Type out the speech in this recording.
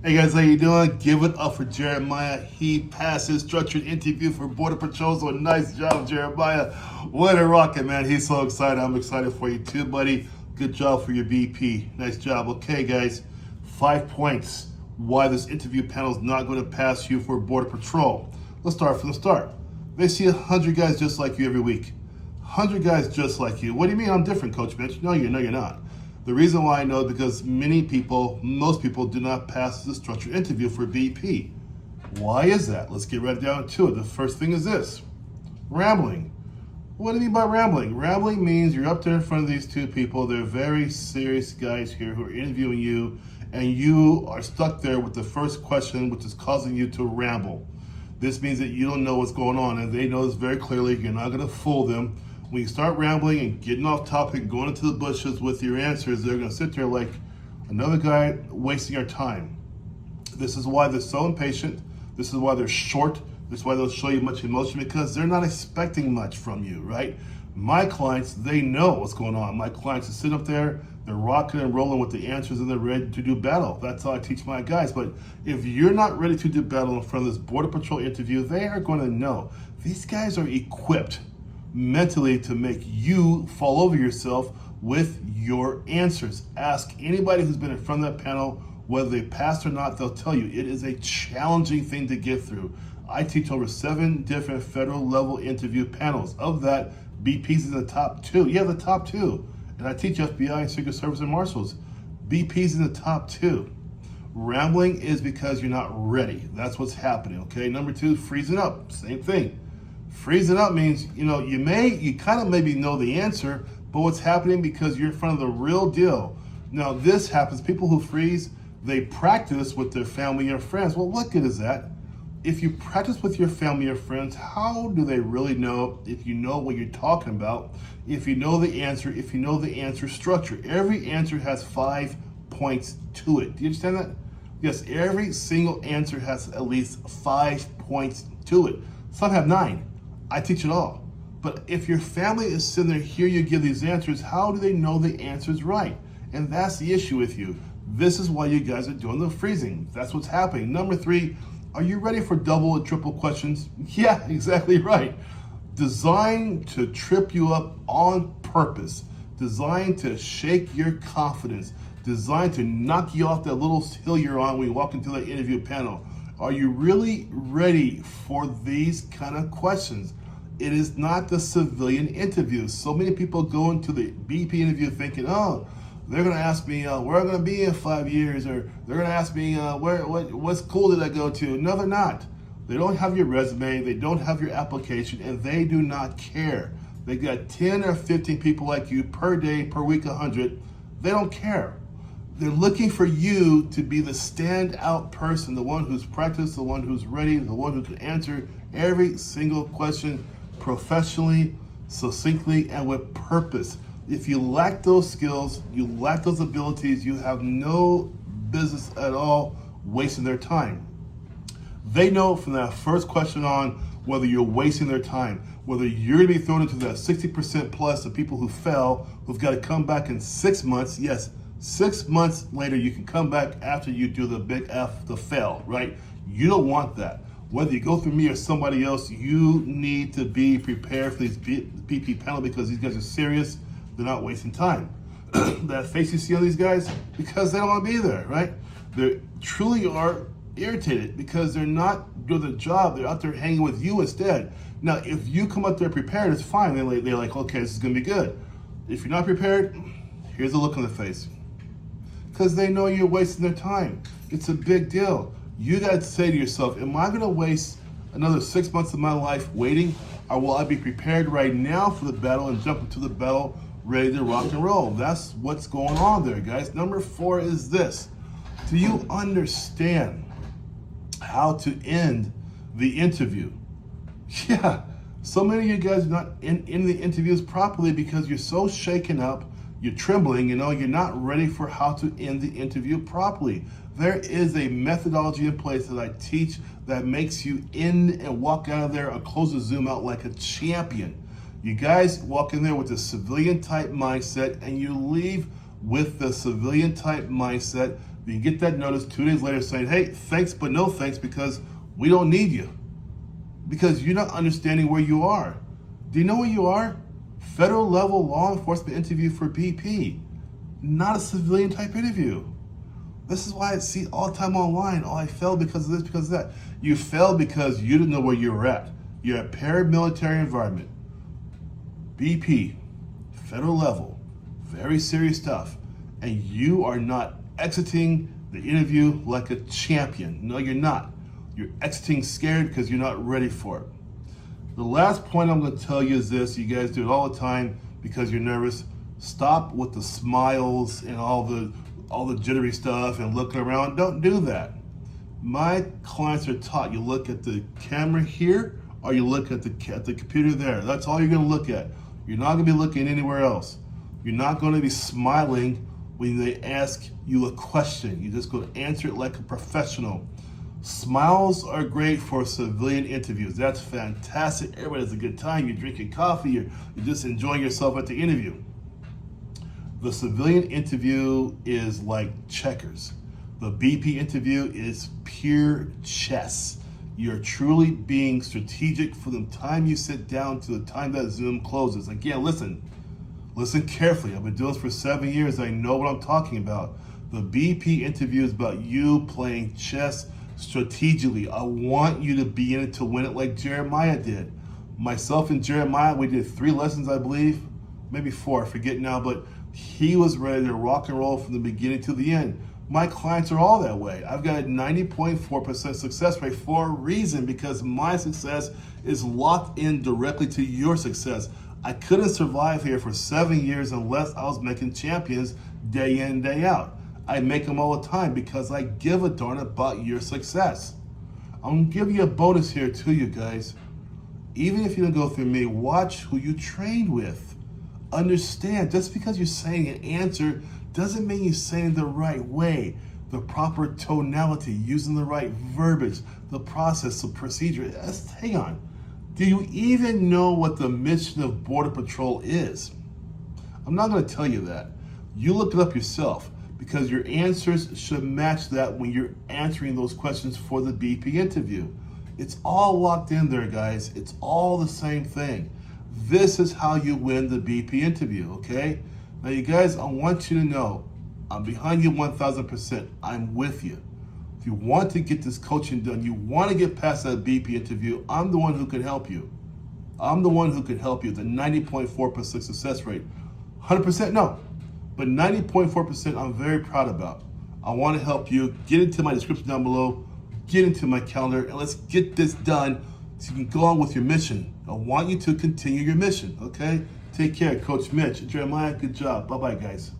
Hey guys, how you doing? Give it up for Jeremiah. He passed his structured interview for Border Patrol, so nice job, Jeremiah. What a rocket, man. He's so excited. I'm excited for you too, buddy. Good job for your BP. Nice job. Okay, guys, 5 points why this interview panel is not going to pass you for Border Patrol. Let's start from the start. They see 100 guys just like you every week. 100 guys just like you. What do you mean I'm different, Coach Mitch? No, you're not. The reason why I know is because most people do not pass the structured interview for BP. Why is that? Let's get right down to it. The first thing is this: rambling. What do you mean by rambling? Rambling means you're up there in front of these two people. They're very serious guys here who are interviewing you, and you are stuck there with the first question, which is causing you to ramble. This means that you don't know what's going on, and they know this very clearly. You're not going to fool them. When you start rambling and getting off topic, going into the bushes with your answers, they're going to sit there like another guy wasting our time. This is why they're so impatient. This is why they're short. This is why they'll show you much emotion, because they're not expecting much from you, right? My clients, they know what's going on. My clients are sitting up there, they're rocking and rolling with the answers, and they're ready to do battle. That's how I teach my guys. But if you're not ready to do battle in front of this Border Patrol interview, they are going to know. These guys are equipped mentally to make you fall over yourself with your answers. Ask anybody who's been in front of that panel, whether they passed or not, they'll tell you it is a challenging thing to get through. I teach over 7 different federal level interview panels. Of that, BP's in the top 2. Yeah, the top 2. And I teach FBI and Secret Service and Marshals. BP's in the top 2. Rambling is because you're not ready. That's what's happening, okay? Number 2, freezing up. Same thing. Freezing up means, you kind of maybe know the answer, but what's happening because you're in front of the real deal. Now, this happens, people who freeze, they practice with their family or friends. Well, what good is that? If you practice with your family or friends, how do they really know if you know what you're talking about, if you know the answer, if you know the answer structure? Every answer has 5 points to it. Do you understand that? Yes, every single answer has at least 5 points to it. Some have 9. I teach it all. But if your family is sitting there, hear you give these answers, how do they know the answer's right? And that's the issue with you. This is why you guys are doing the freezing. That's what's happening. Number 3, are you ready for double and triple questions? Yeah, exactly right. Designed to trip you up on purpose. Designed to shake your confidence. Designed to knock you off that little hill you're on when you walk into that interview panel. Are you really ready for these kind of questions? It is not the civilian interview. So many people go into the BP interview thinking, oh, they're going to ask me where I'm going to be in 5 years, or they're going to ask me what school did I go to? No, they're not. They don't have your resume. They don't have your application, and they do not care. They got 10 or 15 people like you per day, per week, 100. They don't care. They're looking for you to be the standout person, the one who's practiced, the one who's ready, the one who can answer every single question professionally, succinctly, and with purpose. If you lack those skills, you lack those abilities, you have no business at all wasting their time. They know from that first question on whether you're wasting their time, whether you're going to be thrown into that 60% plus of people who fell, who've got to come back in 6 months. Yes, 6 months later, you can come back after you do the big F, the fail, right? You don't want that. Whether you go through me or somebody else, you need to be prepared for these BP panel, because these guys are serious. They're not wasting time. That face you see on these guys, because they don't want to be there, right? They truly are irritated because they're not doing the job. They're out there hanging with you instead. Now, if you come up there prepared, it's fine. They're like, okay, this is going to be good. If you're not prepared, here's the look on the face. Because they know you're wasting their time. It's a big deal. You got to say to yourself, am I going to waste another 6 months of my life waiting, or will I be prepared right now for the battle and jump into the battle ready to rock and roll? That's what's going on there, guys. Number 4 is this. Do you understand how to end the interview? Yeah, so many of you guys are not in the interviews properly because you're so shaken up, you're trembling, you're not ready for how to end the interview properly. There is a methodology in place that I teach that makes you in and walk out of there or close the Zoom out like a champion. You guys walk in there with a civilian type mindset, and you leave with the civilian type mindset You get that notice 2 days later saying, hey, thanks but no thanks because we don't need you. Because you're not understanding where you are. Do you know where you are? Federal level law enforcement interview for BP, not a civilian type interview. This is why I see all the time online, oh, I failed because of this, because of that. You failed because you didn't know where you were at. You're a paramilitary environment. BP, federal level, very serious stuff. And you are not exiting the interview like a champion. No, you're not. You're exiting scared because you're not ready for it. The last point I'm going to tell you is this. You guys do it all the time because you're nervous. Stop with the smiles and all the jittery stuff and looking around. Don't do that. My clients are taught you look at the camera here or you look at the computer there. That's all you're going to look at. You're not going to be looking anywhere else. You're not going to be smiling when they ask you a question. You're just going to answer it like a professional. Smiles are great for civilian interviews. That's fantastic. Everybody has a good time. You're drinking coffee. You're just enjoying yourself at the interview. The civilian interview is like checkers. The BP interview is pure chess. You're truly being strategic from the time you sit down to the time that Zoom closes. Again, listen carefully. I've been doing this for 7 years. I know what I'm talking about. The BP interview is about you playing chess strategically. I want you to be in it to win it like Jeremiah did. Myself and Jeremiah, we did 3 lessons, I believe, maybe 4, I forget now, but he was ready to rock and roll from the beginning to the end. My clients are all that way. I've got a 90.4% success rate for a reason, because my success is locked in directly to your success. I couldn't survive here for 7 years unless I was making champions day in, day out. I make them all the time because I give a darn about your success. I'm gonna give you a bonus here too, you guys. Even if you don't go through me, watch who you train with. Understand, just because you're saying an answer doesn't mean you're saying the right way, the proper tonality, using the right verbiage, the process, the procedure. Hang on. Do you even know what the mission of Border Patrol is? I'm not going to tell you that. You look it up yourself, because your answers should match that when you're answering those questions for the BP interview. It's all locked in there, guys. It's all the same thing. This is how you win the BP interview, okay? Now, you guys, I want you to know, I'm behind you 1,000%. I'm with you. If you want to get this coaching done, you want to get past that BP interview, I'm the one who can help you. I'm the one who can help you. The 90.4% success rate. 100% no, but 90.4% I'm very proud about. I want to help you. Get into my description down below. Get into my calendar, and let's get this done so you can go on with your mission. I want you to continue your mission, okay? Take care, Coach Mitch. Jeremiah, good job. Bye-bye, guys.